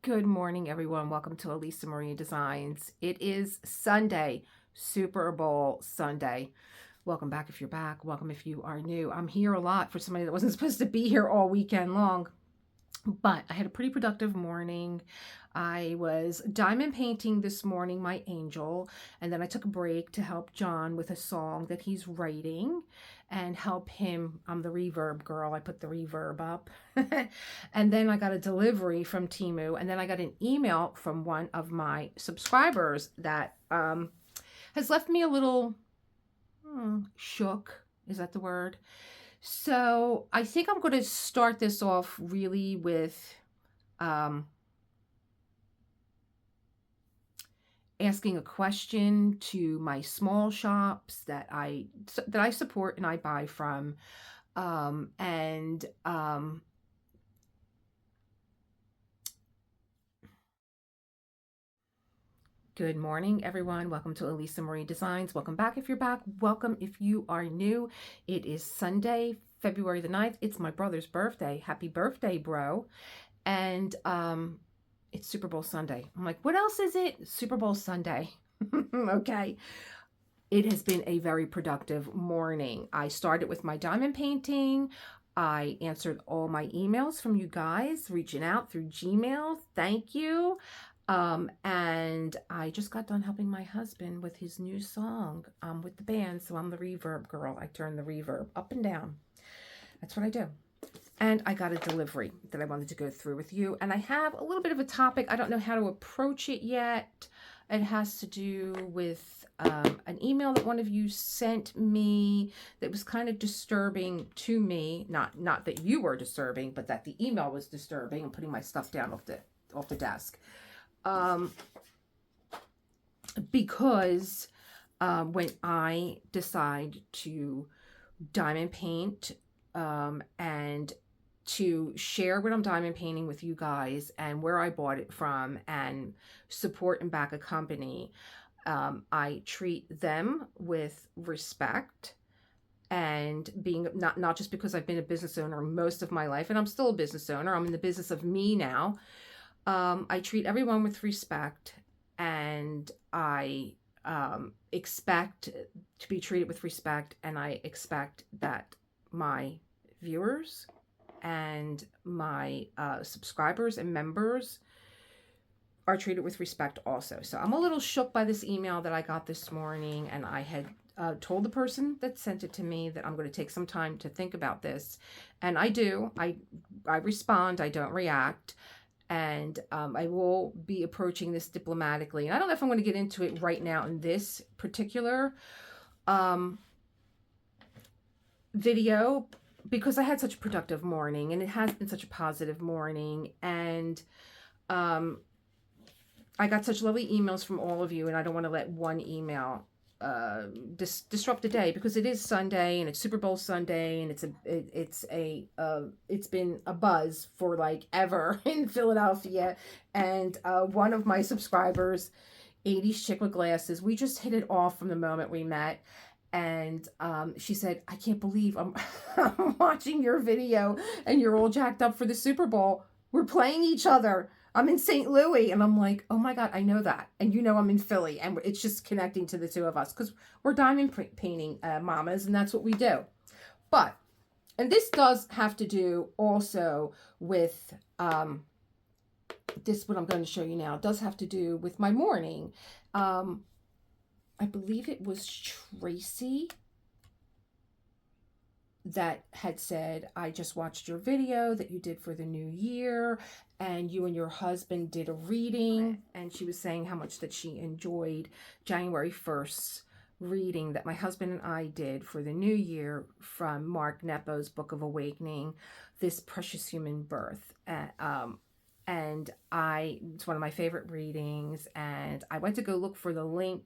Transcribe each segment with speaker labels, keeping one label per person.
Speaker 1: Good morning, everyone. Welcome to Elisa Marie Designs. It is Sunday, Super Bowl Sunday. Welcome back if you're back. Welcome if you are new. I'm here a lot for somebody that wasn't supposed to be here all weekend long, but I had a pretty productive morning. I was diamond painting this morning, my angel, and then I took a break to help John with a song that he's writing and help him. I'm the reverb girl. I put the reverb up. And then I got a delivery from Temu, and then I got an email from one of my subscribers that has left me a little shook. Is that the word? So I think I'm going to start this off really with asking a question to my small shops that I support and I buy from, and good morning, everyone. Welcome to Elisa Marie Designs. Welcome back if you're back. Welcome if you are new. It is Sunday, February the 9th. It's my brother's birthday. Happy birthday, bro. And it's Super Bowl Sunday. I'm like, what else is it? Super Bowl Sunday. Okay. It has been a very productive morning. I started with my diamond painting. I answered all my emails from you guys reaching out through Gmail. Thank you. And I just got done helping my husband with his new song with the band. So I'm the reverb girl. I turn the reverb up and down. That's what I do. And I got a delivery that I wanted to go through with you. And I have a little bit of a topic. I don't know how to approach it yet. It has to do with an email that one of you sent me that was kind of disturbing to me. Not that you were disturbing, but that the email was disturbing. I'm putting my stuff down off the desk. Because when I decide to diamond paint and to share what I'm diamond painting with you guys and where I bought it from and support and back a company, I treat them with respect and being not just because I've been a business owner most of my life, and I'm still a business owner. I'm in the business of me now. I treat everyone with respect, and I expect to be treated with respect, and I expect that my viewers and my subscribers and members are treated with respect also. So I'm a little shook by this email that I got this morning, and I had told the person that sent it to me that I'm going to take some time to think about this, and I do. I respond. I don't react. And I will be approaching this diplomatically. And I don't know if I'm going to get into it right now in this particular video, because I had such a productive morning, and it has been such a positive morning. And I got such lovely emails from all of you, and I don't want to let one email disrupt the day, because it is Sunday and it's Super Bowl Sunday, and it's been a buzz for like ever in Philadelphia. And one of my subscribers, 80s chick with glasses, we just hit it off from the moment we met. And she said, I can't believe I'm, I'm watching your video and you're all jacked up for the Super Bowl. We're playing each other. I'm in St. Louis. And I'm like, oh my God, I know that. And I'm in Philly. And it's just connecting to the two of us because we're diamond painting mamas, and that's what we do. But, and this does have to do also with this, what I'm going to show you now, does have to do with my morning. I believe it was Tracy that had said, I just watched your video that you did for the new year, and you and your husband did a reading, and she was saying how much that she enjoyed January 1st reading that my husband and I did for the new year from Mark Nepo's Book of Awakening, This Precious Human Birth. And it's one of my favorite readings, and I went to go look for the link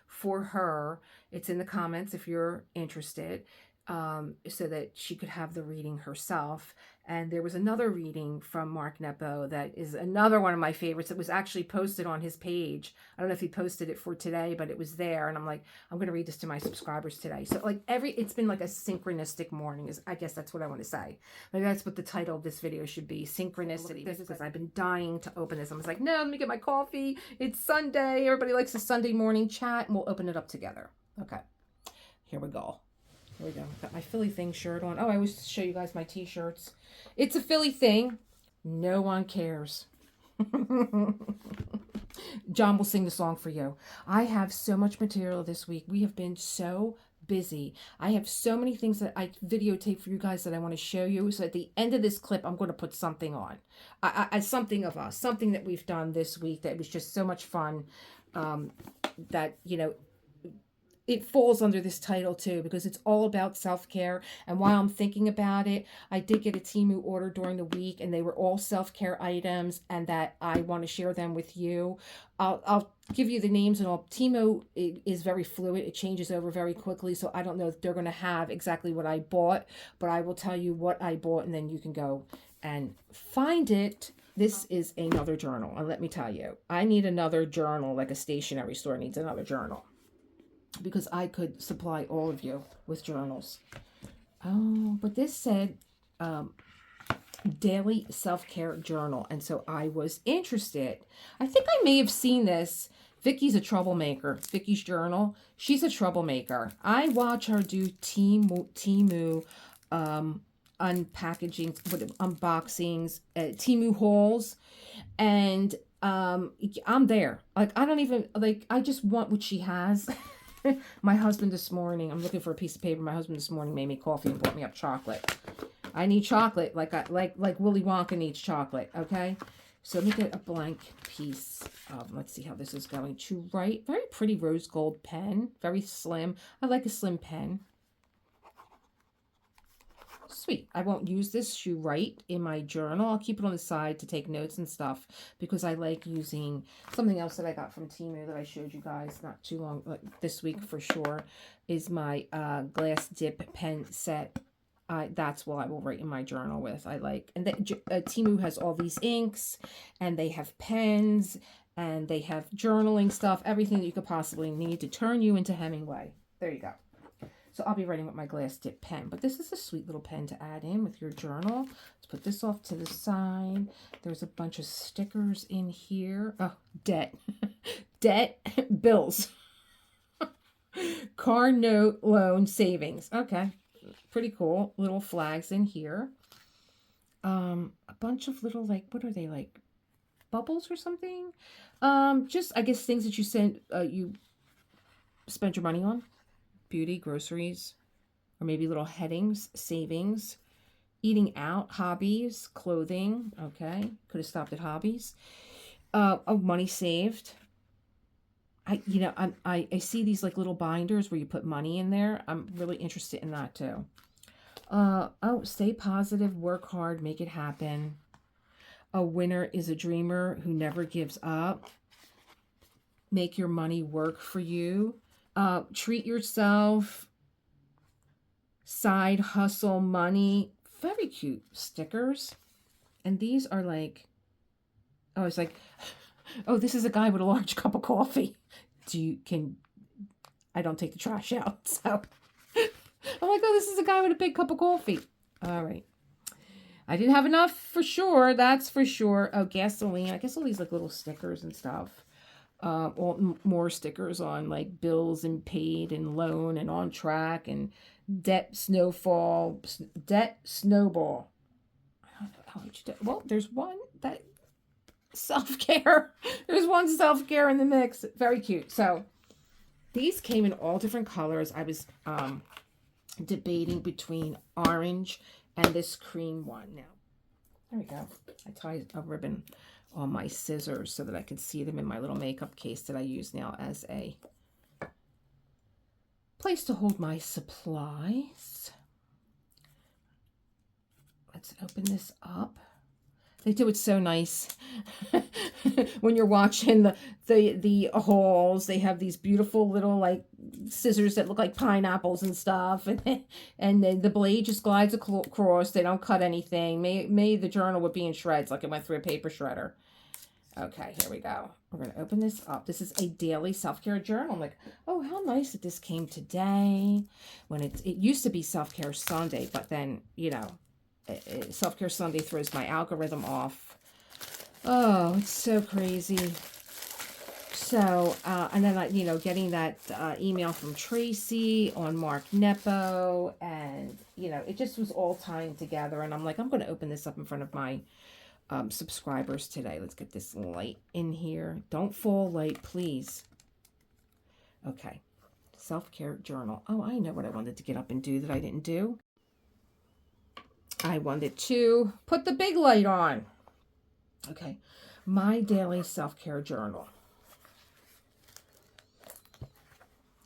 Speaker 1: for her. It's in the comments if you're interested. so that she could have the reading herself. And there was another reading from Mark Nepo that is another one of my favorites. It was actually posted on his page. I don't know if he posted it for today, but it was there. And I'm like, I'm going to read this to my subscribers today. So like it's been like a synchronistic morning, is I guess that's what I want to say. Like that's what the title of this video should be, synchronicity. This is because I've been dying to open this. I was like, no, let me get my coffee. It's Sunday. Everybody likes a Sunday morning chat, and we'll open it up together. Okay, here we go. Here we go. Got my Philly thing shirt on. Oh, I always show you guys my t-shirts. It's a Philly thing. No one cares. John will sing the song for you. I have so much material this week. We have been so busy. I have so many things that I videotape for you guys that I want to show you. So at the end of this clip, I'm going to put something on. Something of us. Something that we've done this week that was just so much fun. That, you know, it falls under this title too, because it's all about self-care. And while I'm thinking about it, I did get a Temu order during the week, and they were all self-care items, and that I want to share them with you. I'll give you the names and all. Temu is very fluid. It changes over very quickly, so I don't know if they're going to have exactly what I bought, but I will tell you what I bought, and then you can go and find it. This is another journal, and let me tell you, I need another journal, like a stationery store needs another journal, because I could supply all of you with journals. Oh, but this said daily self-care journal, and so I was interested. I think I may have seen this. Vicky's a troublemaker. Vicky's journal. She's a troublemaker. I watch her do Temu unpackaging, unboxings, Temu hauls, and I'm there. Like, I don't even, like, I just want what she has. My husband this morning, I'm looking for a piece of paper. My husband this morning made me coffee and brought me up chocolate. I need chocolate like Willy Wonka needs chocolate, okay? So let me get a blank piece of, let's see how this is going. To write, very pretty rose gold pen, very slim. I like a slim pen. Sweet. I won't use this to write in my journal. I'll keep it on the side to take notes and stuff, because I like using something else that I got from Temu that I showed you guys not too long, like this week for sure, is my glass dip pen set. That's what I will write in my journal with. I like, and Temu has all these inks, and they have pens, and they have journaling stuff, everything that you could possibly need to turn you into Hemingway. There you go. So I'll be writing with my glass dip pen. But this is a sweet little pen to add in with your journal. Let's put this off to the side. There's a bunch of stickers in here. Oh, debt. Debt, bills. Car note, loan, savings. Okay, pretty cool. Little flags in here. A bunch of little, like, what are they, like bubbles or something? Just, I guess, things that you spend your money on. Beauty, groceries, or maybe little headings, savings, eating out, hobbies, clothing. Okay, could have stopped at hobbies. Money saved. I see these like little binders where you put money in there. I'm really interested in that too. Stay positive, work hard, make it happen. A winner is a dreamer who never gives up. Make your money work for you. Treat yourself, side hustle money, very cute stickers. And these are like, oh, it's like, oh, this is a guy with a large cup of coffee. I don't take the trash out. So I'm like, oh, this is a guy with a big cup of coffee. All right. I didn't have enough for sure. That's for sure. Oh, gasoline. I guess all these like little stickers and stuff. More stickers on like bills and paid and loan and on track and debt snowball. I don't know how much debt. Well, there's one that self-care. There's one self-care in the mix. Very cute. So these came in all different colors. I was debating between orange and this cream one. Now, there we go. I tied a ribbon on my scissors so that I can see them in my little makeup case that I use now as a place to hold my supplies. Let's open this up. They do it so nice. when you're watching the hauls, they have these beautiful little like scissors that look like pineapples and stuff, and then the blade just glides across. They don't cut anything. May the journal would be in shreds like it went through a paper shredder. Okay, here we go. We're going to open this up. This is a daily self-care journal. I'm like, oh, how nice that this came today. When it used to be Self-Care Sunday, but then, you know, Self-Care Sunday throws my algorithm off. Oh, it's so crazy. So, and then, you know, getting that email from Tracy on Mark Nepo, and, you know, it just was all tying together. And I'm like, I'm going to open this up in front of my subscribers today. Let's get this light in here. Don't fall light, please. Okay. Self-care journal. Oh, I know what I wanted to get up and do that I didn't do. I wanted to put the big light on. Okay. My daily self-care journal.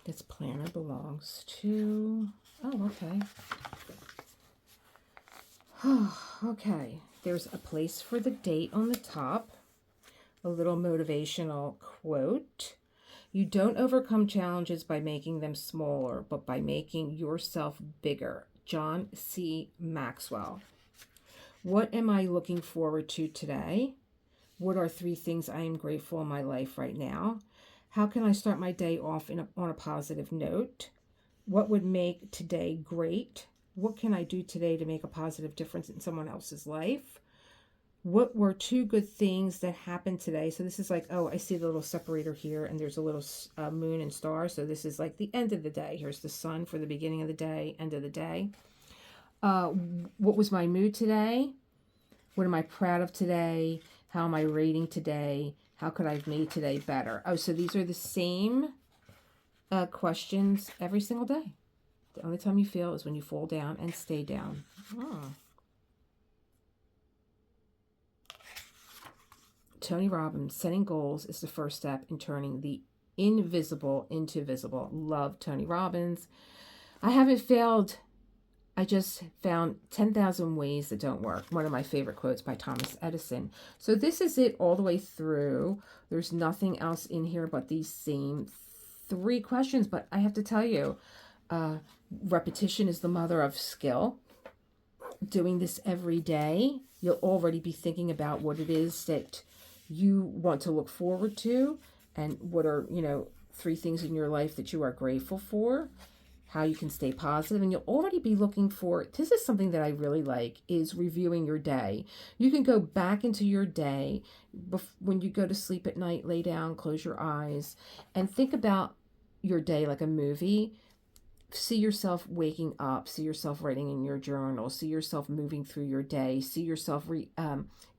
Speaker 1: This planner belongs to... Oh, okay. Okay. There's a place for the date on the top. A little motivational quote. You don't overcome challenges by making them smaller, but by making yourself bigger. John C. Maxwell. What am I looking forward to today? What are 3 things I am grateful in my life right now? How can I start my day off on a positive note? What would make today great? What can I do today to make a positive difference in someone else's life? What were 2 good things that happened today? So this is like, oh, I see the little separator here, and there's a little moon and star. So this is like the end of the day. Here's the sun for the beginning of the day, end of the day. What was my mood today? What am I proud of today? How am I rating today? How could I have made today better? Oh, so these are the same questions every single day. The only time you fail is when you fall down and stay down. Oh. Tony Robbins, setting goals is the first step in turning the invisible into visible. Love Tony Robbins. I haven't failed. I just found 10,000 ways that don't work. One of my favorite quotes by Thomas Edison. So this is it all the way through. There's nothing else in here but these same 3 questions. But I have to tell you, repetition is the mother of skill. Doing this every day, you'll already be thinking about what it is that you want to look forward to, and what are, you know, 3 things in your life that you are grateful for, how you can stay positive, and you'll already be looking for, this is something that I really like, is reviewing your day. You can go back into your day when you go to sleep at night, lay down, close your eyes, and think about your day like a movie. See yourself waking up, see yourself writing in your journal, see yourself moving through your day, see yourself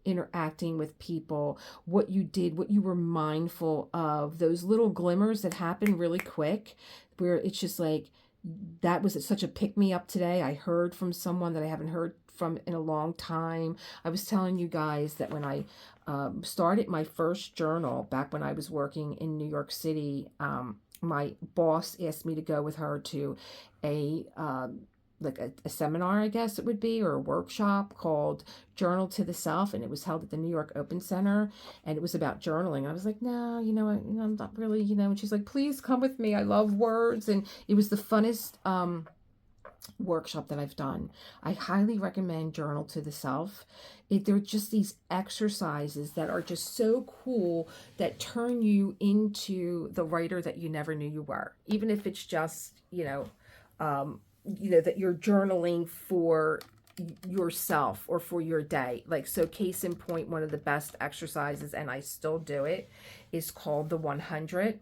Speaker 1: interacting with people, what you did, what you were mindful of, those little glimmers that happen really quick, where it's just like, that was such a pick-me-up today. I heard from someone that I haven't heard from in a long time. I was telling you guys that when I started my first journal back when I was working in New York City, my boss asked me to go with her to a seminar, I guess it would be, or a workshop called Journal to the Self, and it was held at the New York Open Center, and it was about journaling. I was like, no, I'm not really, and she's like, please come with me. I love words, and it was the funnest workshop that I've done. I highly recommend Journal to the Self. They're just these exercises that are just so cool, that turn you into the writer that you never knew you were, even if it's just, that you're journaling for yourself or for your day. Like, so case in point, one of the best exercises, and I still do it, is called the 100.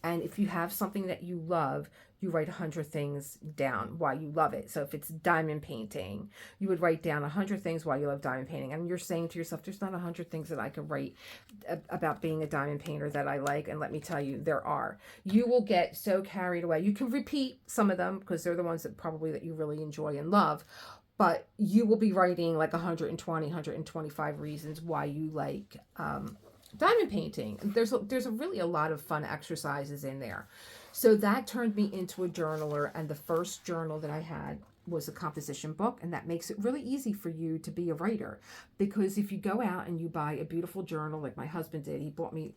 Speaker 1: And if you have something that you love, you write 100 things down why you love it. So if it's diamond painting, you would write down 100 things why you love diamond painting. And you're saying to yourself, there's not 100 things that I could write about being a diamond painter that I like. And let me tell you, there are. You will get so carried away. You can repeat some of them because they're the ones that probably that you really enjoy and love. But you will be writing like 120, 125 reasons why you like diamond painting. There's really a lot of fun exercises in there. So that turned me into a journaler, and the first journal that I had was a composition book, and that makes it really easy for you to be a writer. Because if you go out and you buy a beautiful journal like my husband did, he bought me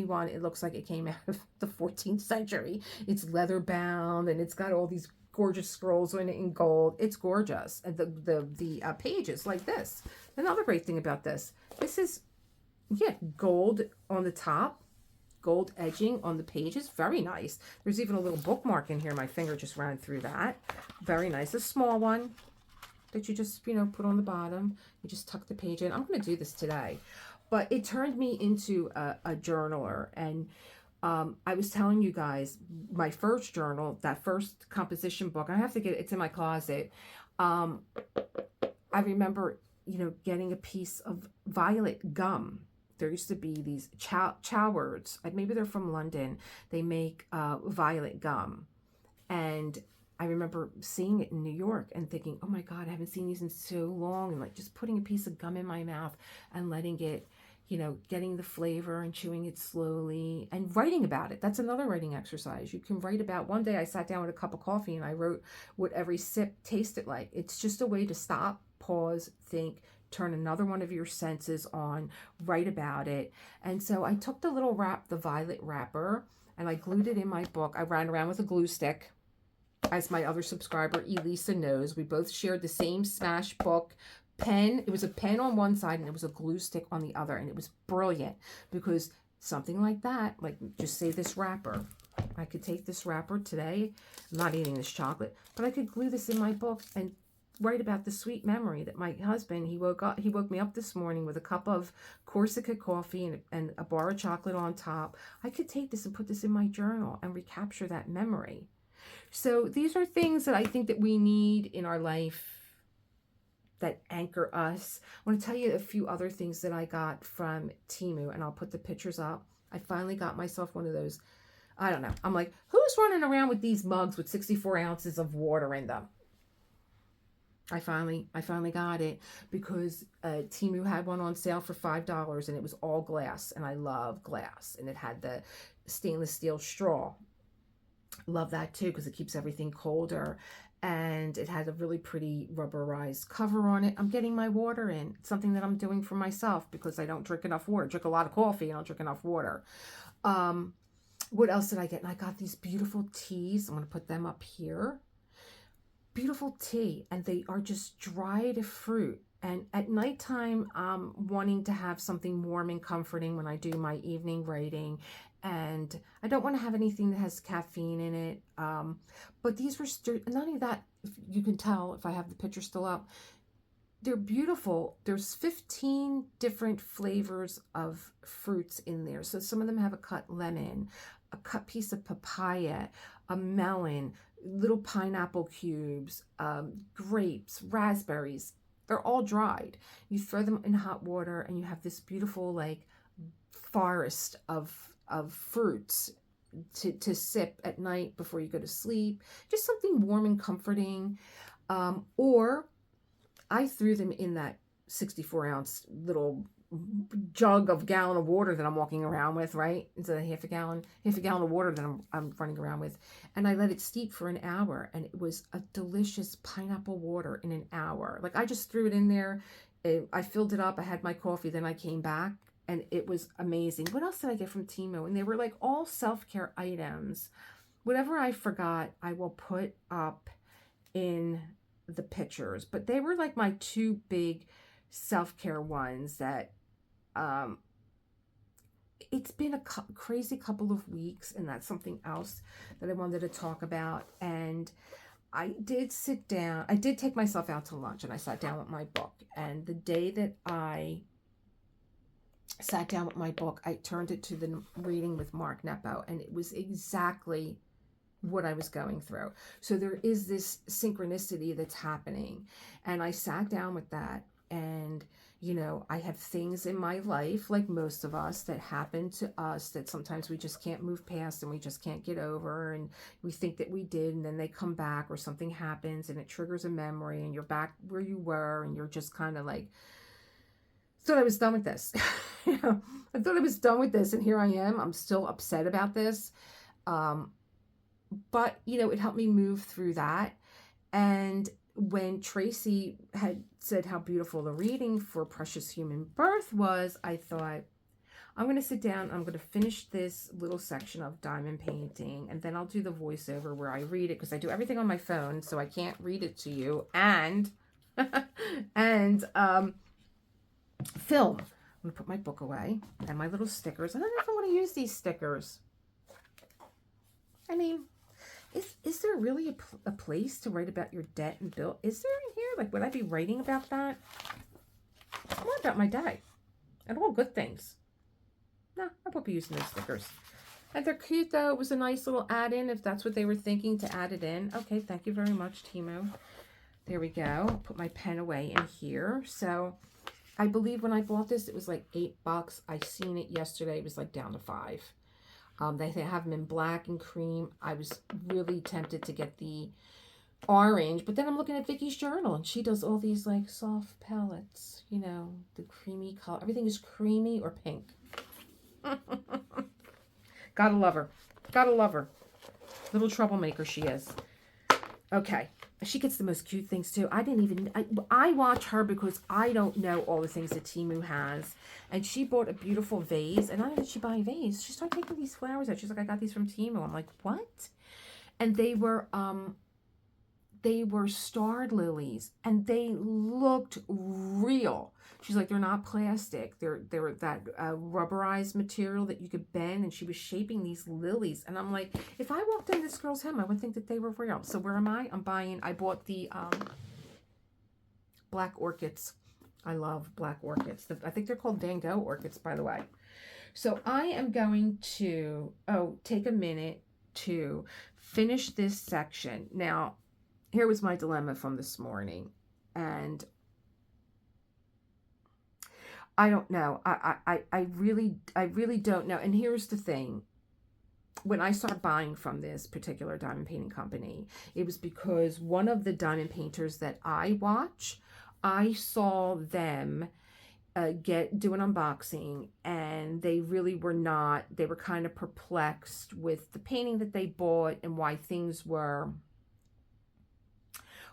Speaker 1: one, it looks like it came out of the 14th century. It's leather bound and it's got all these gorgeous scrolls in it in gold. It's gorgeous. And the pages like this. Another great thing about this is, yeah, gold on the top, gold edging on the pages. Very nice. There's even a little bookmark in here. My finger just ran through that. Very nice. A small one that you just, put on the bottom. You just tuck the page in. I'm going to do this today. But it turned me into a journaler. And I was telling you guys, my first journal, that first composition book, I have to it's in my closet. I remember, getting a piece of violet gum. There used to be these Chowards, maybe they're from London. They make violet gum. And I remember seeing it in New York and thinking, oh my God, I haven't seen these in so long. And like just putting a piece of gum in my mouth and letting it, getting the flavor and chewing it slowly and writing about it. That's another writing exercise. You can write about, one day I sat down with a cup of coffee and I wrote what every sip tasted like. It's just a way to stop, pause, think, turn another one of your senses on, write about it. And so I took the little the violet wrapper, and I glued it in my book. I ran around with a glue stick. As my other subscriber, Elisa, knows, we both shared the same Smash book pen. It was a pen on one side and it was a glue stick on the other. And it was brilliant because something like that, like just say this wrapper. I could take this wrapper today. I'm not eating this chocolate, but I could glue this in my book and write about the sweet memory that my husband, he woke me up this morning with a cup of Corsica coffee and a bar of chocolate on top. I could take this and put this in my journal and recapture that memory. So these are things that I think that we need in our life that anchor us. I want to tell you a few other things that I got from Temu, and I'll put the pictures up. I finally got myself one of those. I don't know. I'm like, who's running around with these mugs with 64 ounces of water in them? I finally got it because Temu had one on sale for $5 and it was all glass, and I love glass, and it had the stainless steel straw. Love that too because it keeps everything colder, and it had a really pretty rubberized cover on it. I'm getting my water in. It's something that I'm doing for myself because I don't drink enough water. I drink a lot of coffee and I don't drink enough water. What else did I get? And I got these beautiful teas. I'm going to put them up here. Beautiful tea, and they are just dried fruit. And at nighttime, wanting to have something warm and comforting when I do my evening writing, and I don't want to have anything that has caffeine in it. But these were not only that, you can tell if I have the picture still up, they're beautiful. There's 15 different flavors of fruits in there. So some of them have a cut lemon, a cut piece of papaya, a melon, little pineapple cubes, grapes, raspberries. They're all dried. You throw them in hot water and you have this beautiful like forest of fruits to sip at night before you go to sleep. Just something warm and comforting. Or I threw them in that 64-ounce little jug of gallon of water that I'm walking around with, right? Instead of half a gallon of water that I'm running around with. And I let it steep for an hour, and it was a delicious pineapple water in an hour. Like I just threw it in there. I filled it up. I had my coffee. Then I came back and it was amazing. What else did I get from Temu? And they were like all self-care items. Whatever I forgot, I will put up in the pictures. But they were like my two big self-care ones that it's been a crazy couple of weeks, and that's something else that I wanted to talk about. And I did sit down, I did take myself out to lunch, and I sat down with my book. And the day that I sat down with my book, I turned it to the reading with Mark Nepo, and it was exactly what I was going through. So there is this synchronicity that's happening, and I sat down with that. And I have things in my life, like most of us, that happen to us that sometimes we just can't move past and we just can't get over, and we think that we did, and then they come back, or something happens and it triggers a memory and you're back where you were, and you're just kind of like, thought I was done with this. I thought I was done with this, and here I am. I'm still upset about this. But, it helped me move through that. And when Tracy had said how beautiful the reading for Precious Human Birth was, I thought, I'm going to sit down, I'm going to finish this little section of diamond painting, and then I'll do the voiceover where I read it, because I do everything on my phone, so I can't read it to you, and and film. I'm going to put my book away and my little stickers. I don't know if I want to use these stickers. I mean, is there really a place to write about your debt and bill? Is there in here? Like, would I be writing about that? It's more about my day and all good things. No, I won't be using those stickers. And they're cute, though. It was a nice little add-in, if that's what they were thinking, to add it in. Okay, thank you very much, Temu. There we go. I'll put my pen away in here. So I believe when I bought this, it was like $8. I seen it yesterday. It was like down to $5. They have them in black and cream. I was really tempted to get the orange, but then I'm looking at Vicky's journal, and she does all these like soft palettes, you know, the creamy color. Everything is creamy or pink. Gotta love her. Gotta love her. Little troublemaker she is. Okay. She gets the most cute things too. I watch her because I don't know all the things that Temu has. And she bought a beautiful vase. And not only did she buy a vase, she started taking these flowers out. She's like, I got these from Temu. I'm like, what? And they were starred lilies, and they looked real. She's like, they're not plastic. They're that rubberized material that you could bend, and she was shaping these lilies. And I'm like, if I walked in this girl's home, I would think that they were real. So where am I? I bought the black orchids. I love black orchids. I think they're called Van Gogh orchids, by the way. So I am going to, take a minute to finish this section. Now, here was my dilemma from this morning, and I don't know. I really don't know. And here's the thing. When I started buying from this particular diamond painting company, it was because one of the diamond painters that I watch, I saw them do an unboxing, and they really were not, they were kind of perplexed with the painting that they bought and why things were,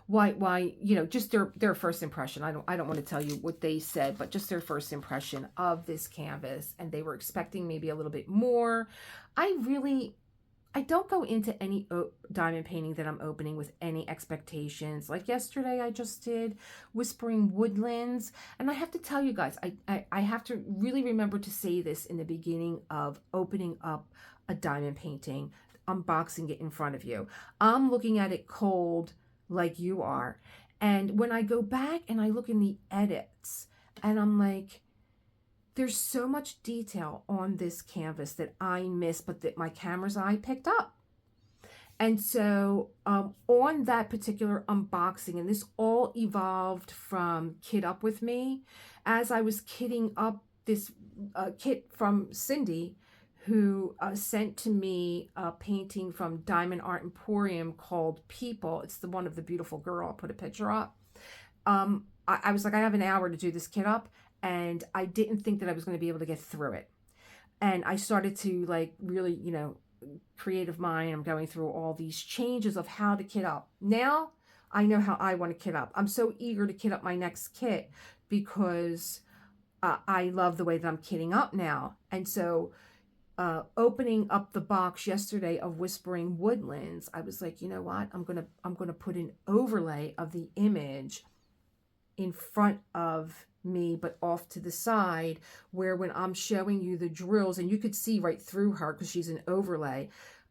Speaker 1: why you know, just their first impression. I don't want to tell you what they said, but just their first impression of this canvas, and they were expecting maybe a little bit more. I don't go into any diamond painting that I'm opening with any expectations. Like yesterday, I just did Whispering Woodlands. And I have to tell you guys, I have to really remember to say this in the beginning of opening up a diamond painting, unboxing it in front of you. I'm looking at it cold like you are. And when I go back and I look in the edits, and I'm like, there's so much detail on this canvas that I missed, but that my camera's eye picked up. And so on that particular unboxing, and this all evolved from Kit Up With Me, as I was kitting up this kit from Cindy, who sent to me a painting from Diamond Art Emporium called People. It's the one of the beautiful girl. I'll put a picture up. I was like, I have an hour to do this kit up. And I didn't think that I was going to be able to get through it. And I started to like really, you know, creative mind. I'm going through all these changes of how to kit up. Now I know how I want to kit up. I'm so eager to kit up my next kit because I love the way that I'm kitting up now. And so opening up the box yesterday of Whispering Woodlands, I was like, you know what? I'm gonna put an overlay of the image in front of me, but off to the side, where when I'm showing you the drills, and you could see right through her because she's an overlay,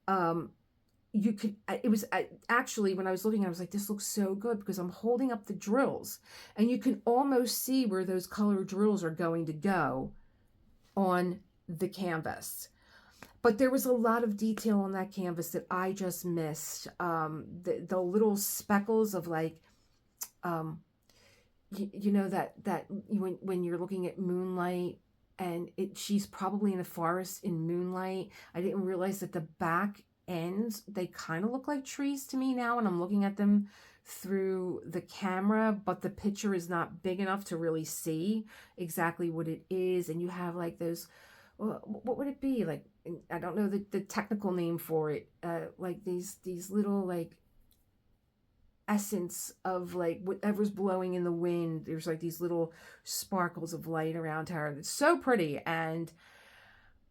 Speaker 1: you could, it was actually, when I was looking, I was like, this looks so good, because I'm holding up the drills and you can almost see where those color drills are going to go on the canvas. But there was a lot of detail on that canvas that I just missed. The little speckles of like, you know, that when you're looking at moonlight, and she's probably in a forest in moonlight. I didn't realize that the back ends, they kind of look like trees to me now, and I'm looking at them through the camera, but the picture is not big enough to really see exactly what it is. And you have like those, what would it be like? I don't know the technical name for it. Like these little like essence of like whatever's blowing in the wind. There's like these little sparkles of light around her. It's so pretty. And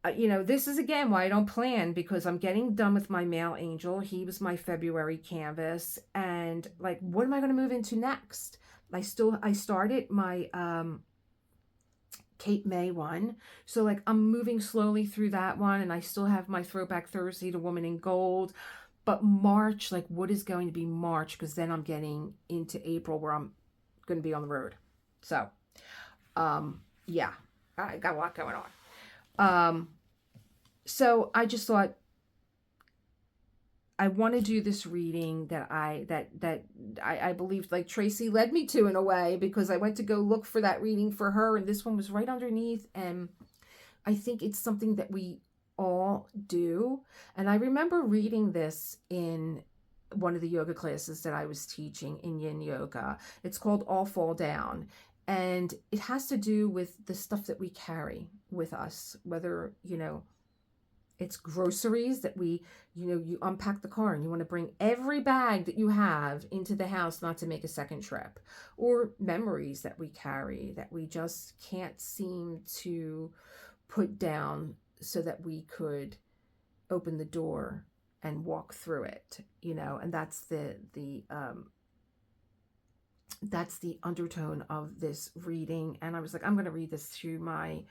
Speaker 1: this is again why I don't plan, because I'm getting done with my male angel. He was my February canvas, and like, what am I going to move into next? I started my Cape May one, so like I'm moving slowly through that one, and I still have my Throwback Thursday to Woman in Gold. But March, like, what is going to be March? Because then I'm getting into April where I'm going to be on the road. So, yeah, I got a lot going on. So I just thought I want to do this reading that I believed, like, Tracy led me to in a way, because I went to go look for that reading for her, and this one was right underneath, and I think it's something that we all do. And I remember reading this in one of the yoga classes that I was teaching in Yin Yoga. It's called All Fall Down, and it has to do with the stuff that we carry with us, whether it's groceries that you unpack the car and you want to bring every bag that you have into the house, not to make a second trip, or memories that we carry that we just can't seem to put down so that we could open the door and walk through it, and that's the undertone of this reading. And I was like, I'm going to read this to my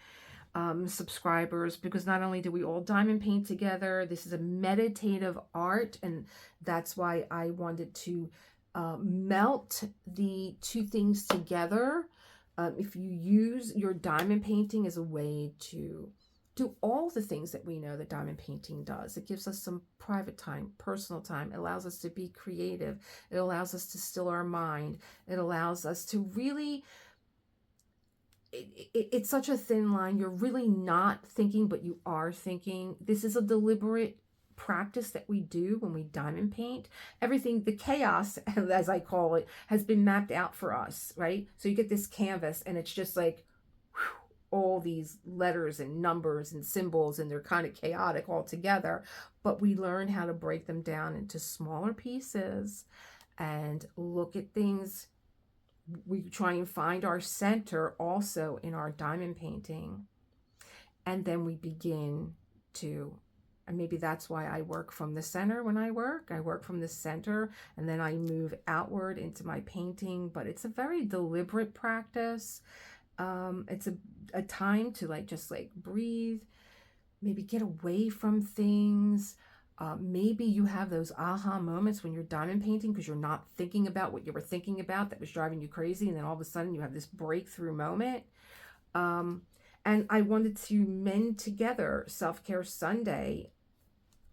Speaker 1: subscribers, because not only do we all diamond paint together, this is a meditative art, and that's why I wanted to melt the two things together. If you use your diamond painting as a way to do all the things that we know that diamond painting does, it gives us some private time, personal time. It allows us to be creative. It allows us to still our mind. It allows us to really, it's such a thin line. You're really not thinking, but you are thinking. This is a deliberate practice that we do when we diamond paint. Everything, the chaos, as I call it, has been mapped out for us, right? So you get this canvas, and it's just like all these letters and numbers and symbols, and they're kind of chaotic all together. But we learn how to break them down into smaller pieces and look at things. We try and find our center also in our diamond painting. And then we begin to, and maybe that's why I work from the center when I work from the center, and then I move outward into my painting. But it's a very deliberate practice. It's a time to just breathe, maybe get away from things. Maybe you have those aha moments when you're diamond painting because you're not thinking about what you were thinking about that was driving you crazy, and then all of a sudden you have this breakthrough moment. And I wanted to mend together Self-Care Sunday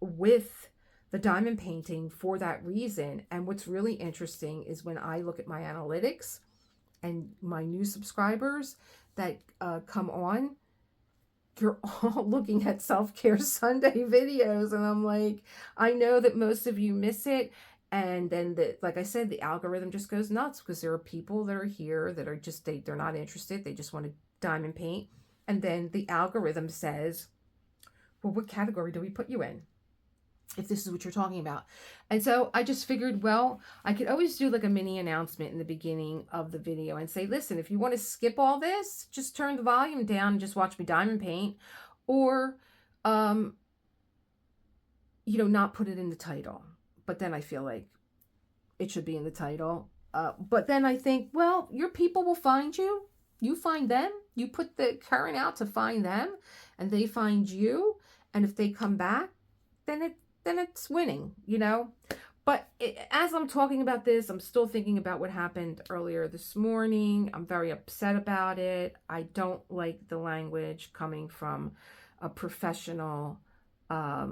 Speaker 1: with the diamond painting for that reason. And what's really interesting is when I look at my analytics and my new subscribers that come on, you're all looking at Self-Care Sunday videos, and I'm like, I know that most of you miss it. And then, like I said, the algorithm just goes nuts, because there are people that are here that are just, they're not interested. They just want to diamond paint. And then the algorithm says, well, what category do we put you in if this is what you're talking about? And so I just figured, well, I could always do like a mini announcement in the beginning of the video and say, listen, if you want to skip all this, just turn the volume down and just watch me diamond paint, or not put it in the title. But then I feel like it should be in the title. But then I think, well, your people will find you. You find them. You put the current out to find them, and they find you. And if they come back, then it's winning, But as I'm talking about this, I'm still thinking about what happened earlier this morning. I'm very upset about it. I don't like the language coming from a professional, a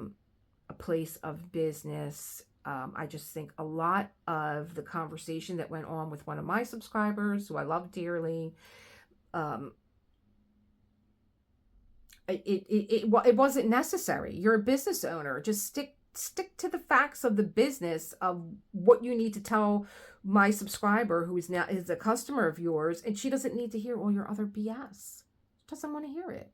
Speaker 1: place of business. I just think a lot of the conversation that went on with one of my subscribers, who I love dearly, it wasn't necessary. You're a business owner. Just stick to the facts of the business of what you need to tell my subscriber, who is a customer of yours, and she doesn't need to hear all your other BS. She doesn't want to hear it,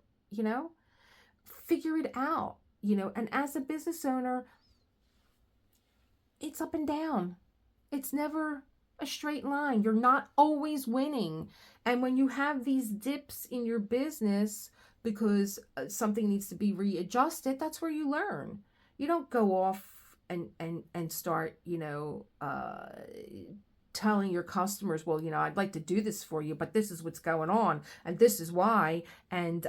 Speaker 1: Figure it out, And as a business owner, it's up and down. It's never a straight line. You're not always winning. And when you have these dips in your business because something needs to be readjusted, that's where you learn. You don't go off and start, telling your customers, well, I'd like to do this for you, but this is what's going on and this is why. And,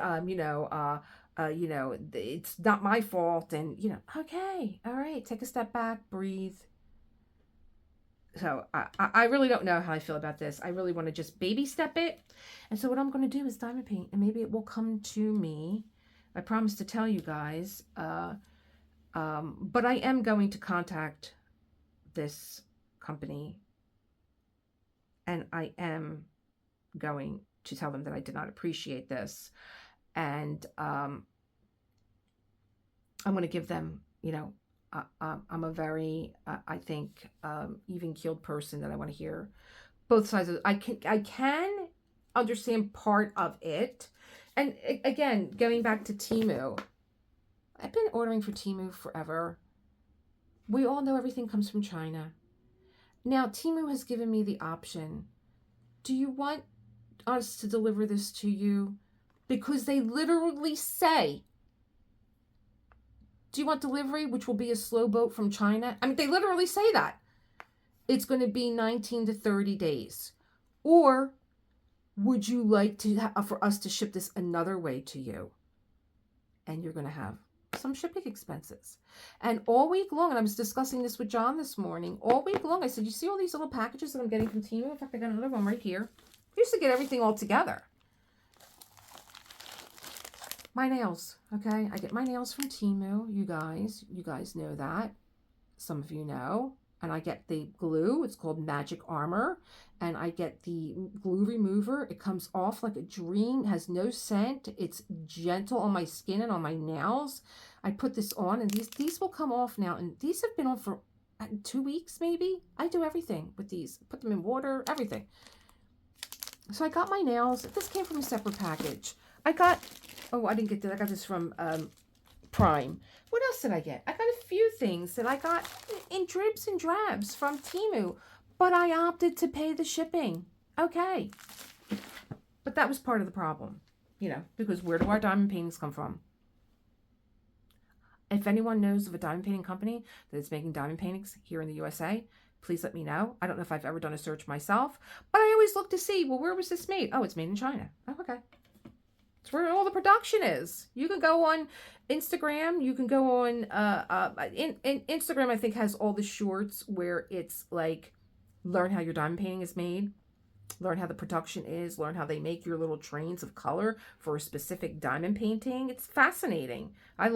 Speaker 1: it's not my fault. And, okay, all right, take a step back, breathe. So I really don't know how I feel about this. I really want to just baby step it. And so what I'm going to do is diamond paint, and maybe it will come to me. I promise to tell you guys. But I am going to contact this company, and I am going to tell them that I did not appreciate this. And I'm going to give them, I'm a very, I think, even-keeled person that I want to hear both sides of it. I can understand part of it. And again, going back to Temu, I've been ordering for Temu forever. We all know everything comes from China. Now, Temu has given me the option. Do you want us to deliver this to you? Because they literally say, do you want delivery, which will be a slow boat from China? I mean, they literally say that. It's going to be 19 to 30 days. Or would you like for us to ship this another way to you? And you're going to have some shipping expenses. And all week long, and I was discussing this with John this morning, all week long, I said, you see all these little packages that I'm getting from Temu? In fact, I got another one right here. I used to get everything all together. My nails, okay? I get my nails from Temu, you guys. You guys know that. Some of you know. And I get the glue. It's called Magic Armor. And I get the glue remover. It comes off like a dream. It has no scent. It's gentle on my skin and on my nails. I put this on, and these will come off now. And these have been on for 2 weeks, maybe. I do everything with these. Put them in water, everything. So I got my nails. This came from a separate package. I didn't get this. I got this from Prime. What else did I get? I got a few things that I got in dribs and drabs from Temu, but I opted to pay the shipping. Okay. But that was part of the problem, because where do our diamond paintings come from? If anyone knows of a diamond painting company that is making diamond paintings here in the USA, please let me know. I don't know if I've ever done a search myself, but I always look to see, well, where was this made? Oh, it's made in China. Oh, okay. It's where all the production is. You can go on Instagram. You can go on Instagram, I think, has all the shorts where it's like, learn how your diamond painting is made, learn how the production is, learn how they make your little trains of color for a specific diamond painting. It's fascinating. I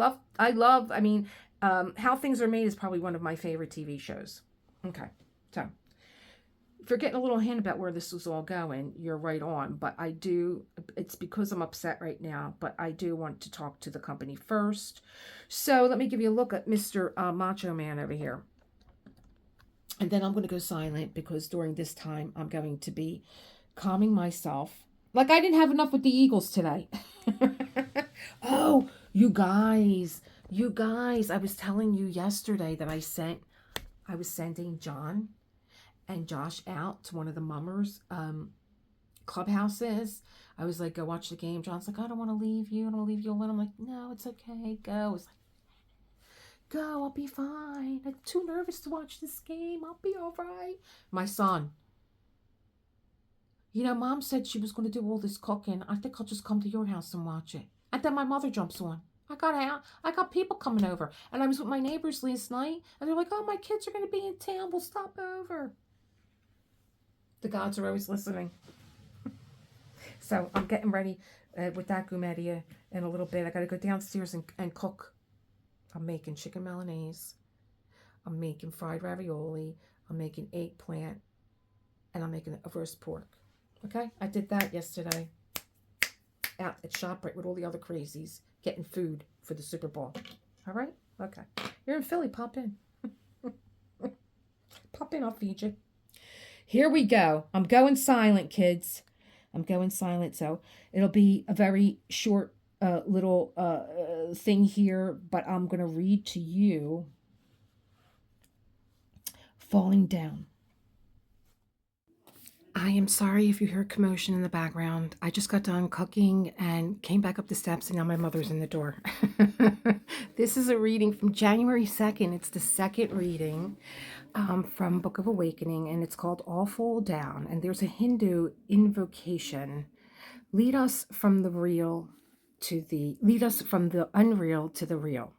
Speaker 1: mean, How Things Are Made is probably one of my favorite TV shows. Okay, so if you're getting a little hint about where this is all going, you're right on. But it's because I'm upset right now, but I do want to talk to the company first. So let me give you a look at Mr. Macho Man over here. And then I'm going to go silent because during this time, I'm going to be calming myself. Like I didn't have enough with the Eagles today. Oh, you guys, I was telling you yesterday that I was sending John and Josh out to one of the mummers clubhouses. I was like, go watch the game. John's like, I don't want to leave you. I don't want to leave you alone. I'm like, no, it's okay. Go. It's like, go, I'll be fine. I'm too nervous to watch this game. I'll be all right. My son, Mom said she was going to do all this cooking. I think I'll just come to your house and watch it. And then my mother jumps on. I got people coming over. And I was with my neighbors last night. And they're like, oh, my kids are going to be in town. We'll stop over. The gods are always listening. So I'm getting ready with that Gumedia in a little bit. I got to go downstairs and cook. I'm making chicken Milanese. I'm making fried ravioli. I'm making eggplant. And I'm making a roast pork. Okay? I did that yesterday. Out at ShopRite with all the other crazies. Getting food for the Super Bowl. All right? Okay. You're in Philly. Pop in. Pop in. I'll feed you. Here we go. I'm going silent, kids. I'm going silent. So it'll be a very short little thing here, but I'm going to read to you Falling Down. I am sorry if you hear commotion in the background. I just got done cooking and came back up the steps, and now my mother's in the door. This is a reading from January 2nd. It's the second reading from Book of Awakening, and it's called All Fall Down. And there's a Hindu invocation. Lead us from the unreal to the real.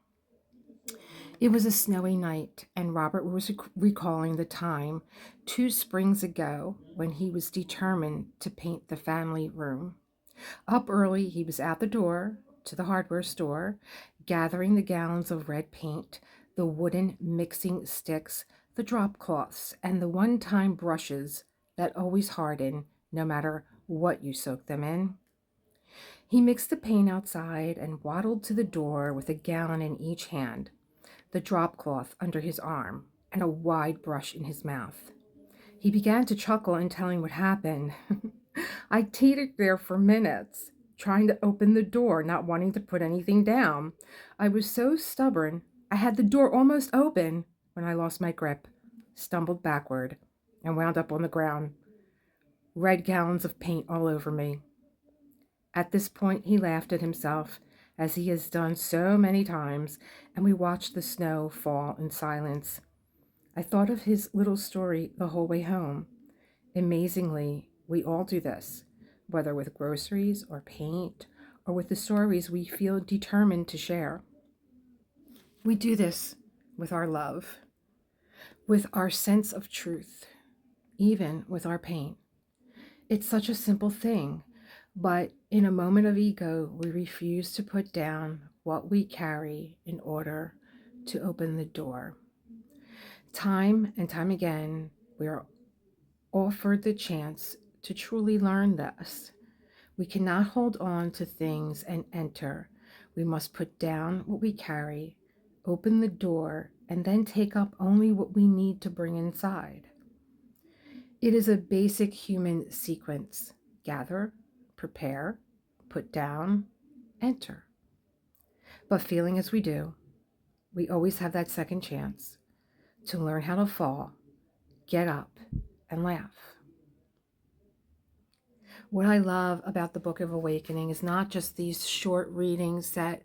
Speaker 1: It was a snowy night, and Robert was recalling the time 2 springs ago when he was determined to paint the family room. Up early, he was at the door to the hardware store, gathering the gallons of red paint, the wooden mixing sticks, the drop cloths, and the one-time brushes that always harden no matter what you soak them in. He mixed the paint outside and waddled to the door with a gallon in each hand, the drop cloth under his arm, and a wide brush in his mouth. He began to chuckle in telling what happened. I teetered there for minutes, trying to open the door, not wanting to put anything down. I was so stubborn, I had the door almost open when I lost my grip, stumbled backward, and wound up on the ground, red gallons of paint all over me. At this point, he laughed at himself, as he has done so many times, and we watched the snow fall in silence. I thought of his little story the whole way home. Amazingly, we all do this, whether with groceries or paint or with the stories we feel determined to share. We do this with our love, with our sense of truth, even with our pain. It's such a simple thing, but in a moment of ego, we refuse to put down what we carry in order to open the door. Time and time again, we are offered the chance to truly learn this. We cannot hold on to things and enter. We must put down what we carry, open the door, and then take up only what we need to bring inside. It is a basic human sequence: gather, prepare, put down, enter. But feeling as we do, we always have that second chance to learn how to fall, get up, and laugh. What I love about the Book of Awakening is not just these short readings that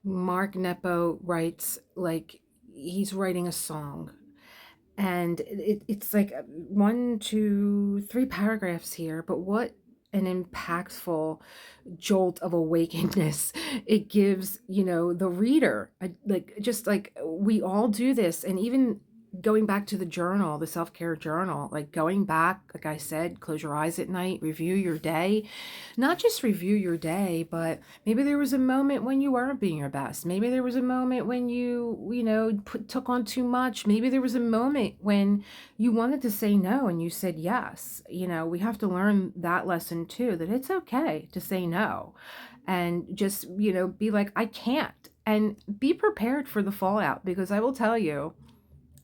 Speaker 1: Mark Nepo writes like he's writing a song. And it's like 1, 2, 3 paragraphs here, but what an impactful jolt of awakeness it gives, the reader. Like we all do this, and even going back to the journal, the self-care journal, like going back, like I said, close your eyes at night, review your day. Not just review your day, but maybe there was a moment when you weren't being your best. Maybe there was a moment when took on too much. Maybe there was a moment when you wanted to say no and you said yes. We have to learn that lesson too, that it's okay to say no and just, be like, I can't, and be prepared for the fallout. Because I will tell you,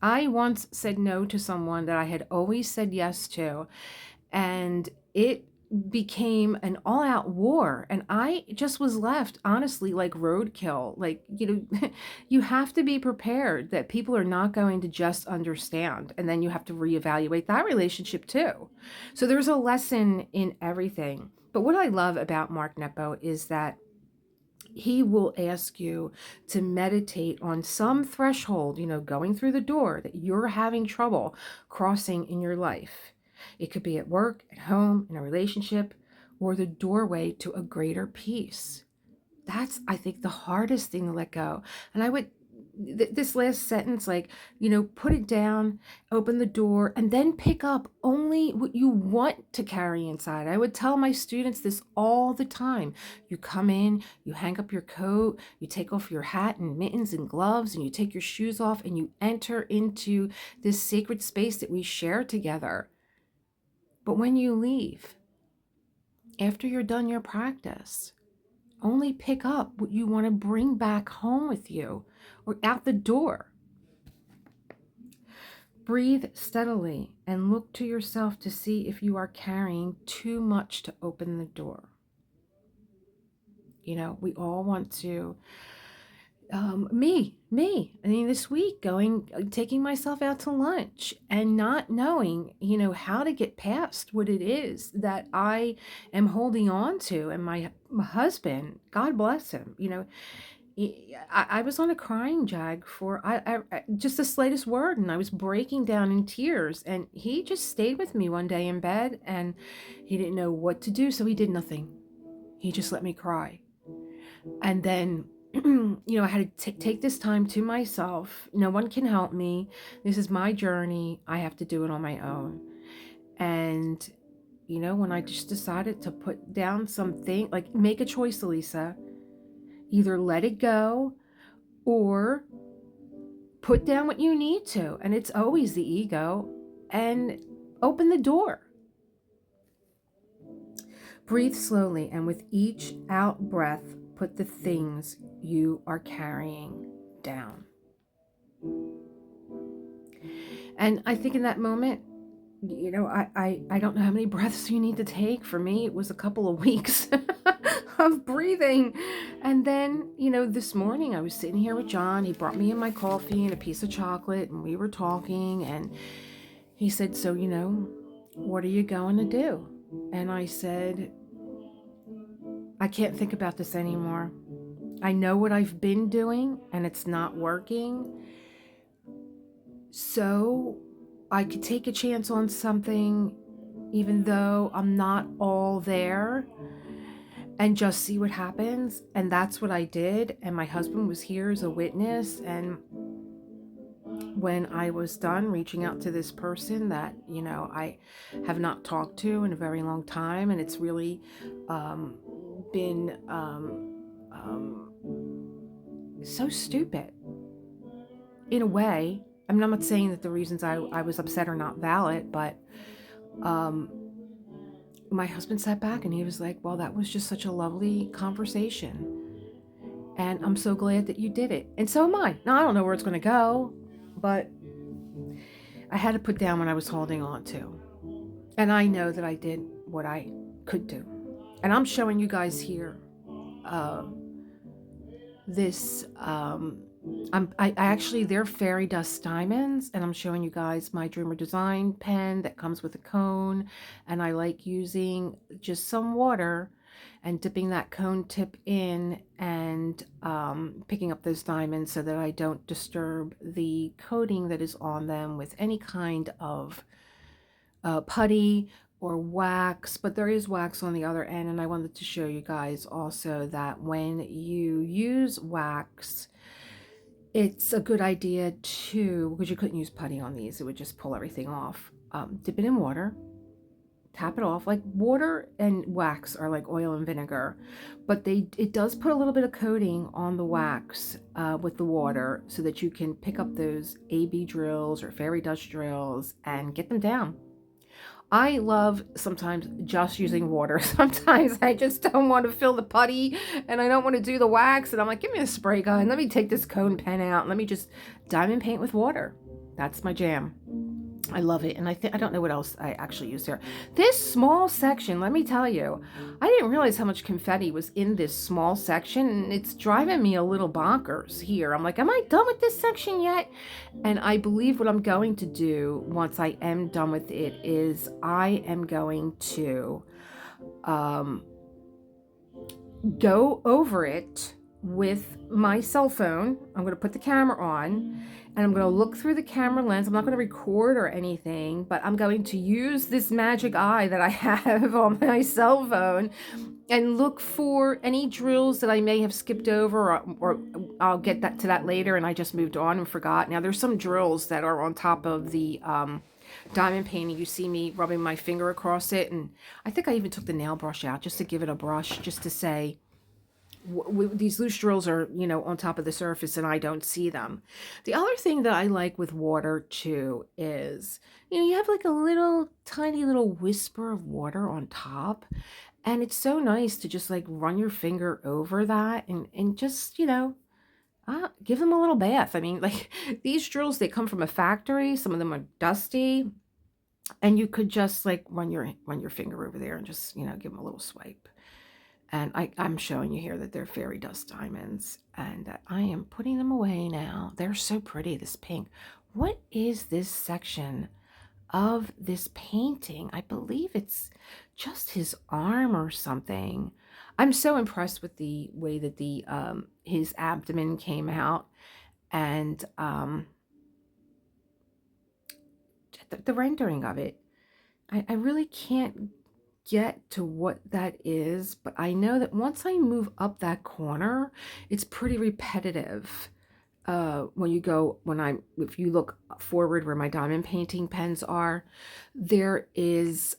Speaker 1: I once said no to someone that I had always said yes to, and it became an all-out war, and I just was left, honestly, like roadkill. Like, you have to be prepared that people are not going to just understand, and then you have to reevaluate that relationship too. So there's a lesson in everything. But what I love about Mark Nepo is that he will ask you to meditate on some threshold, going through the door that you're having trouble crossing in your life. It could be at work, at home, in a relationship, or the doorway to a greater peace. That's, I think, the hardest thing to let go. And I would, this last sentence, like, put it down, open the door, and then pick up only what you want to carry inside. I would tell my students this all the time. You come in, you hang up your coat, you take off your hat and mittens and gloves, and you take your shoes off, and you enter into this sacred space that we share together. But when you leave, after you're done your practice, only pick up what you want to bring back home with you or out the door. Breathe steadily and look to yourself to see if you are carrying too much to open the door. We all want to Me. I mean, this week taking myself out to lunch and not knowing, how to get past what it is that I am holding on to. And my husband, God bless him, I was on a crying jag for just the slightest word, and I was breaking down in tears. And he just stayed with me one day in bed, and he didn't know what to do, so he did nothing. He just let me cry. And then, I had to take this time to myself. No one can help me. This is my journey. I have to do it on my own. And, when I just decided to put down something, like make a choice, Elisa, either let it go or put down what you need to. And it's always the ego, and open the door. Breathe slowly, and with each out breath, put the things you are carrying down. And I think in that moment, I don't know how many breaths you need to take. For me, it was a couple of weeks of breathing. And then, this morning I was sitting here with John. He brought me in my coffee and a piece of chocolate, and we were talking, and he said, so, what are you going to do? And I said, I can't think about this anymore. I know what I've been doing and it's not working. So I could take a chance on something, even though I'm not all there, and just see what happens. And that's what I did. And my husband was here as a witness. And when I was done reaching out to this person that, I have not talked to in a very long time, and it's really been so stupid in a way. I mean, I'm not saying that the reasons I was upset are not valid, but my husband sat back and he was like, well, that was just such a lovely conversation. And I'm so glad that you did it. And so am I. Now, I don't know where it's going to go, but I had to put down what I was holding on to. And I know that I did what I could do. And I'm showing you guys here this, I actually, they're fairy dust diamonds, and I'm showing you guys my Dreamer Design pen that comes with a cone. And I like using just some water and dipping that cone tip in and picking up those diamonds so that I don't disturb the coating that is on them with any kind of putty or wax. But there is wax on the other end, and I wanted to show you guys also that when you use wax, it's a good idea to, because you couldn't use putty on these, it would just pull everything off. Dip it in water, tap it off. Like water and wax are like oil and vinegar, but it does put a little bit of coating on the wax with the water so that you can pick up those AB drills or fairy dust drills and get them down. I love sometimes just using water. Sometimes I just don't want to fill the putty and I don't want to do the wax. And I'm like, give me a spray gun. Let me take this cone pen out. And let me just diamond paint with water. That's my jam. I love it. And I don't know what else I actually used here. This small section, let me tell you, I didn't realize how much confetti was in this small section, and it's driving me a little bonkers here. I'm like, am I done with this section yet? And I believe what I'm going to do once I am done with it is I am going to go over it with my cell phone. I'm going to put the camera on and I'm going to look through the camera lens. I'm not going to record or anything, but I'm going to use this magic eye that I have on my cell phone and look for any drills that I may have skipped over, or I'll get to that later and I just moved on and forgot. Now there's some drills that are on top of the diamond painting. You see me rubbing my finger across it, and I think I even took the nail brush out just to give it a brush, just to say, these loose drills are, on top of the surface and I don't see them. The other thing that I like with water too is, you have like a little tiny little whisper of water on top, and it's so nice to just like run your finger over that and just, give them a little bath. I mean, like these drills, they come from a factory. Some of them are dusty, and you could just like run your finger over there and just, give them a little swipe. And I'm showing you here that they're fairy dust diamonds, and that I am putting them away now. They're so pretty, this pink. What is this section of this painting? I believe it's just his arm or something. I'm so impressed with the way that the his abdomen came out, and the rendering of it. I really can't get to what that is, but I know that once I move up that corner, it's pretty repetitive. If you look forward where my diamond painting pens are, there is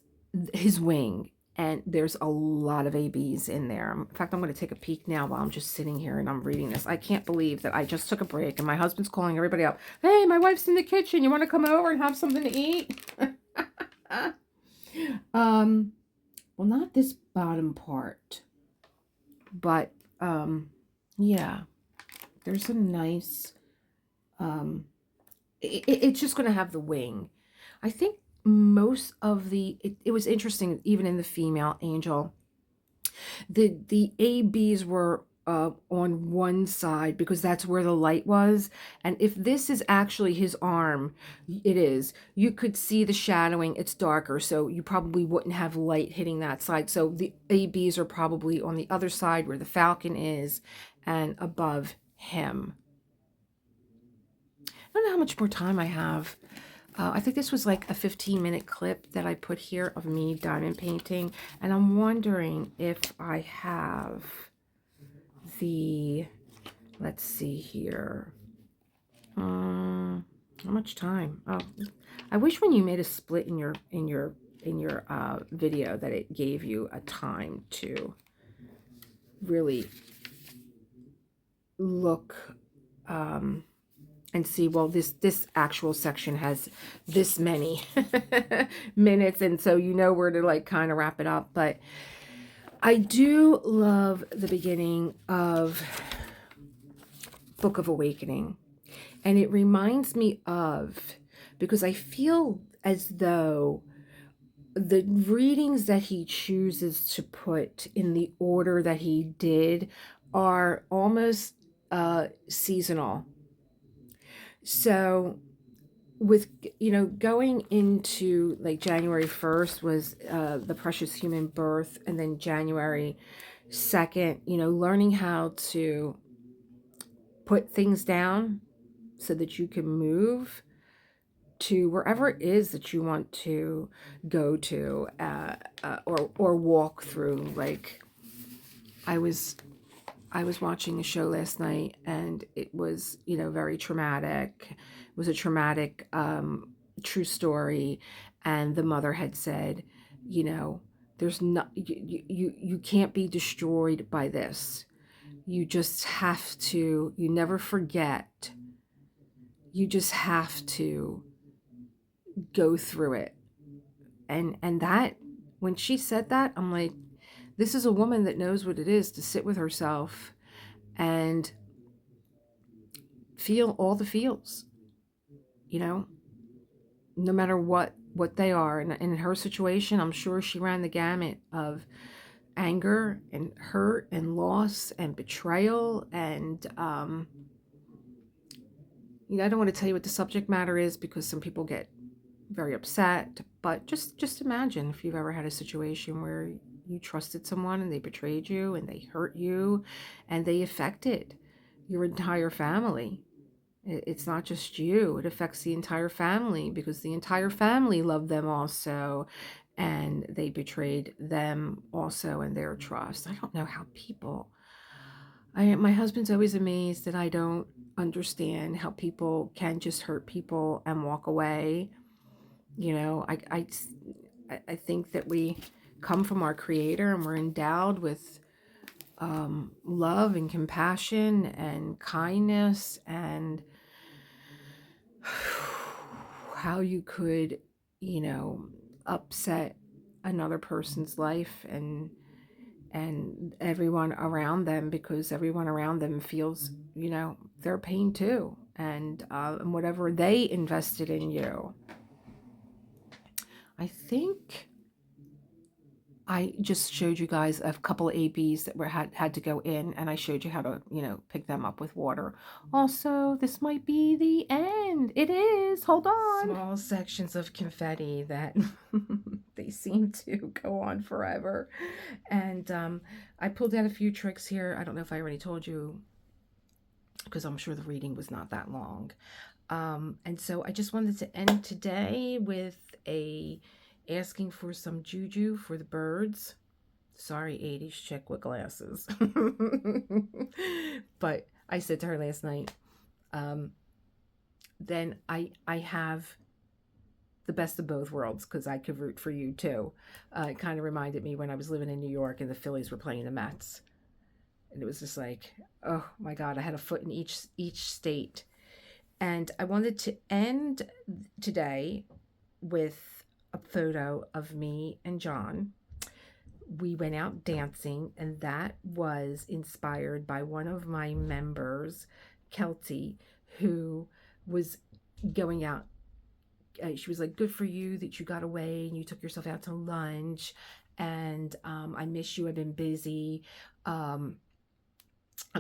Speaker 1: his wing, and there's a lot of ABs in there. In fact, I'm going to take a peek now while I'm just sitting here and I'm reading this. I can't believe that I just took a break and my husband's calling everybody up. Hey, my wife's in the kitchen. You want to come over and have something to eat? Well, not this bottom part, but yeah, there's a nice it's just going to have the wing. I think most of it was interesting, even in the female angel, the ABs were on one side because that's where the light was. And if this is actually his arm, it is. You could see the shadowing. It's darker, so you probably wouldn't have light hitting that side. So the ABs are probably on the other side where the falcon is and above him. I don't know how much more time I have. I think this was like a 15-minute clip that I put here of me diamond painting. And I'm wondering if I have let's see here. How much time? Oh, I wish when you made a split in your video that it gave you a time to really look and see, well, this actual section has this many minutes, and so you know where to like kind of wrap it up. But I do love the beginning of Book of Awakening, and it reminds me of, because I feel as though the readings that he chooses to put in the order that he did are almost seasonal. So with, going into like January 1st was the precious human birth, and then January 2nd, learning how to put things down so that you can move to wherever it is that you want to go to, or walk through. Like I was watching a show last night, and it was, very traumatic. It was a traumatic, true story. And the mother had said, there's not, you can't be destroyed by this. You just have to, you never forget. You just have to go through it. And that, when she said that, I'm like, this is a woman that knows what it is to sit with herself and feel all the feels, no matter what they are. And in her situation, I'm sure she ran the gamut of anger and hurt and loss and betrayal. And, I don't want to tell you what the subject matter is because some people get very upset, but just imagine if you've ever had a situation where you trusted someone and they betrayed you and they hurt you and they affected your entire family. It's not just you, it affects the entire family because the entire family loved them also, and they betrayed them also and their trust. I don't know how people, my husband's always amazed that I don't understand how people can just hurt people and walk away. I think that we come from our Creator and we're endowed with love and compassion and kindness, and how you could, upset another person's life and everyone around them, because everyone around them feels, their pain too, and whatever they invested in you. I think I just showed you guys a couple of ABs that had to go in, and I showed you how to, pick them up with water. Also, this might be the end. It is. Hold on. Small sections of confetti that they seem to go on forever. And I pulled out a few tricks here. I don't know if I already told you, because I'm sure the reading was not that long. And so I just wanted to end today with asking for some juju for the birds. Sorry, 80s chick with glasses. But I said to her last night, then I have the best of both worlds, because I could root for you too. It kind of reminded me when I was living in New York and the Phillies were playing the Mets. And it was just like, oh my God, I had a foot in each state. And I wanted to end today with a photo of me and John. We went out dancing, and that was inspired by one of my members, Kelty, who was going out. She was like, good for you that you got away and you took yourself out to lunch. And I miss you. I've been busy. I'm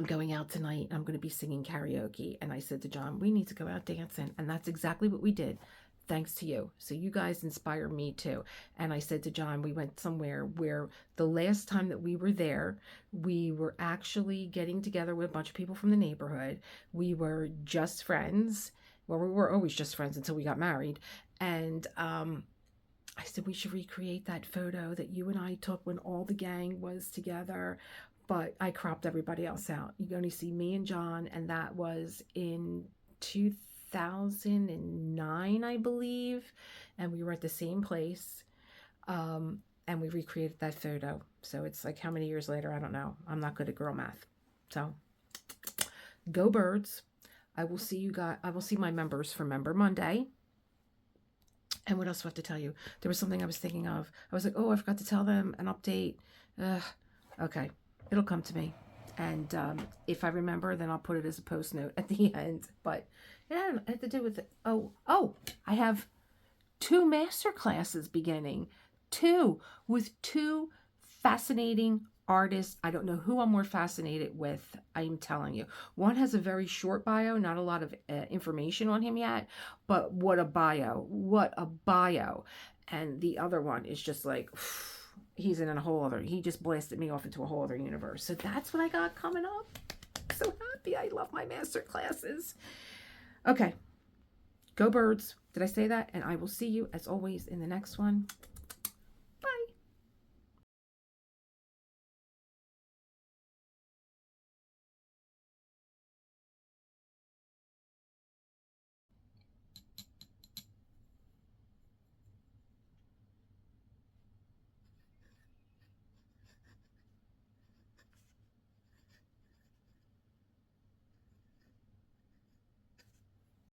Speaker 1: going out tonight. I'm going to be singing karaoke. And I said to John, we need to go out dancing. And that's exactly what we did, thanks to you. So you guys inspire me too. And I said to John, we went somewhere where the last time that we were there, we were actually getting together with a bunch of people from the neighborhood. We were just friends. Well, we were always just friends until we got married. And I said, we should recreate that photo that you and I took when all the gang was together. But I cropped everybody else out. You can only see me and John, and that was in 2009, I believe. And we were at the same place, and we recreated that photo. So it's like, how many years later? I don't know. I'm not good at girl math. So go birds. I will see you guys. I will see my members for Member Monday. And what else do I have to tell you? There was something I was thinking of. I was like, oh, I forgot to tell them an update. Okay. It'll come to me. And if I remember, then I'll put it as a post note at the end. But it had to do with it. Oh, I have 2 master classes beginning. 2 with 2 fascinating artists. I don't know who I'm more fascinated with. I'm telling you. One has a very short bio, not a lot of information on him yet. But what a bio. What a bio. And the other one is just like... he's in a whole other, he just blasted me off into a whole other universe. So that's what I got coming up. I'm so happy. I love my master classes. Okay. Go birds. Did I say that? And I will see you as always in the next one.